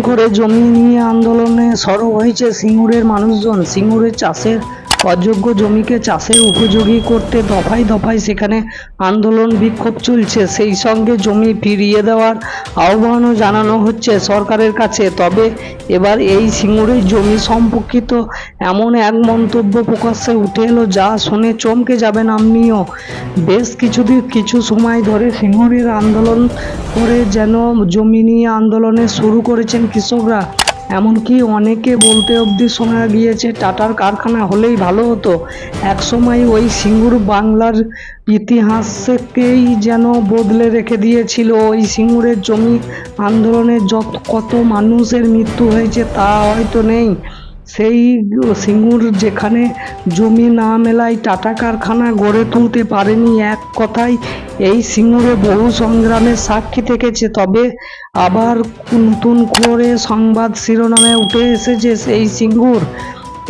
করে জমি নিয়ে আন্দোলনে সরব হয়েছে সিঙ্গুরের মানুষজন। সিঙ্গুরের চাষের অযোগ্য জমিকে চাষের উপযোগী করতে দফায় দফায় সেখানে আন্দোলন বিক্ষোভ চলছে। সেই সঙ্গে জমি ফিরিয়ে দেওয়ার আহ্বানও জানানো হচ্ছে সরকারের কাছে। তবে এবার এই সিঙ্গুরের জমি সম্পর্কিত এমন এক মন্তব্য প্রকাশ্যে উঠে এলো যা শুনে চমকে যাবেন আপনিও। বেশ কিছু সময় ধরে সিঙ্গুরের আন্দোলন করে যেন জমি নিয়ে আন্দোলনে শুরু করেছেন কৃষকরা। এমনকি অনেকে বলতে অবধি শোনা গিয়েছে টাটার কারখানা হলেই ভালো হতো। একসময় ওই সিঙ্গুর বাংলার ইতিহাসকেই যেন বদলে রেখে দিয়েছিল। ওই সিঙ্গুরের জমি আন্দোলনে কত মানুষের মৃত্যু হয়েছে তা হয়তো নেই। সেই সিঙ্গুর যেখানে জমি না মেলায় টাটা কারখানা গড়ে তুলতে পারেনি, এক কথায় এই সিঙ্গুরে বহু সংগ্রামের সাক্ষী থেকেছে। তবে আবার নতুন করে সংবাদ শিরোনামে উঠে এসেছে এই সিঙ্গুর।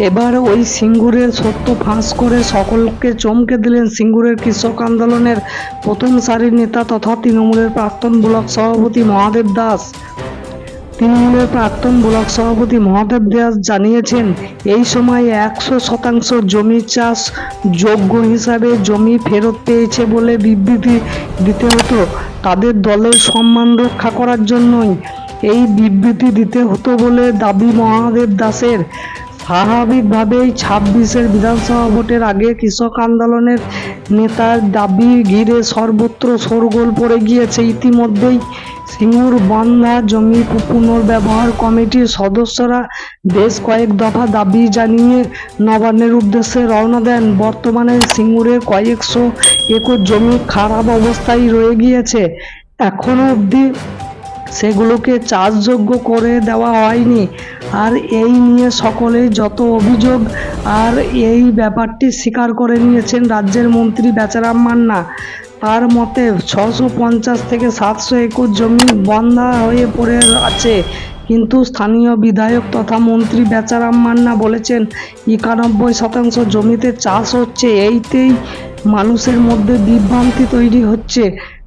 এবার ওই সিঙ্গুরের সত্য ফাঁস করে সকলকে চমকে দিলেন সিঙ্গুরের কৃষক আন্দোলনের প্রথম সারির নেতা তথা তৃণমূলের প্রাক্তন ব্লক সভাপতি মহাদেব দাস। মহাদেব দাস জানিয়েছেন, এই সময় 100% জমি চাষ যোগ্য হিসাবে জমি ফেরত পেয়েছে বলে বিবৃতি দিতে হতো। তাদের দলের সম্মান রক্ষা করার জন্যই এই বিবৃতি দিতে হতো বলে দাবি মহাদেব দাসের। স্বাভাবিকভাবেই 26-এর বিধানসভা ভোটের আগে কৃষক আন্দোলনের নেতার দাবি ঘিরে সর্বত্র শোরগোল পড়ে গিয়েছে। ইতিমধ্যেই সিঙ্গুর বান্ধা জমি পুনর্ব্যবহার কমিটির সদস্যরা বেশ কয়েক দফা দাবি জানিয়ে নবান্নের উদ্দেশ্যে রওনা দেন। বর্তমানে সিঙ্গুরের কয়েকশো একর জমি খারাপ অবস্থায় রয়ে গিয়েছে। এখনো অবধি সেগুলোকে চাষযোগ্য করে দেওয়া হয়নি। আর এই নিয়ে সকলেই যত অভিযোগ, আর এই ব্যাপারটি স্বীকার করে নিয়েছেন রাজ্যের মন্ত্রী বেচারাম মান্না। তার মতে 650 থেকে 700 একর জমি বন্ধা হয়ে পড়ে আছে। কিন্তু স্থানীয় বিধায়ক তথা মন্ত্রী বেচারাম মান্না বলেছেন 91% জমিতে চাষ হচ্ছে। এইতেই মানুষের মধ্যে বিভ্রান্তি তৈরি হচ্ছে।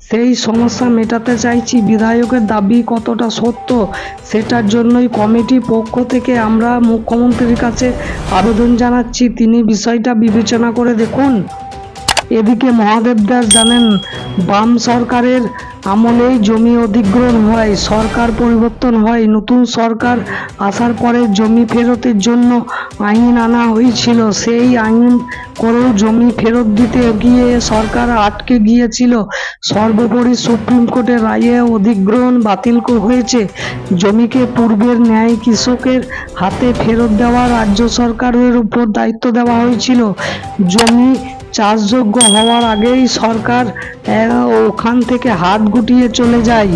সেই সমস্যা মেটাতে চাইছি। বিধায়কের দাবি কতটা সত্য সেটার জন্যই কমিটির পক্ষ থেকে আমরা মুখ্যমন্ত্রীর কাছে আবেদন জানাচ্ছি, তিনি বিষয়টা বিবেচনা করে দেখুন। এদিকে মহাদেব দাস জানেন, বাম সরকারের আমলেই জমি অধিগ্রহণ হয়, সরকার পরিবর্তন হয়। নতুন সরকার আসার পরে জমি ফেরতের জন্য আইন আনা হয়েছিল। সেই আইন করেও জমি ফেরত দিতে গিয়ে সরকার আটকে গিয়েছিল। সর্বোপরি সুপ্রিম কোর্টের রায়ে অধিগ্রহণ বাতিল হয়েছে। জমিকে পূর্বের ন্যায় কৃষকের হাতে ফেরত দেওয়া রাজ্য সরকারের উপর দায়িত্ব দেওয়া হয়েছিল। জমি চাষযোগ্য হওয়ার আগেই সরকার ওখান থেকে হাত গুটিয়ে চলে যায়।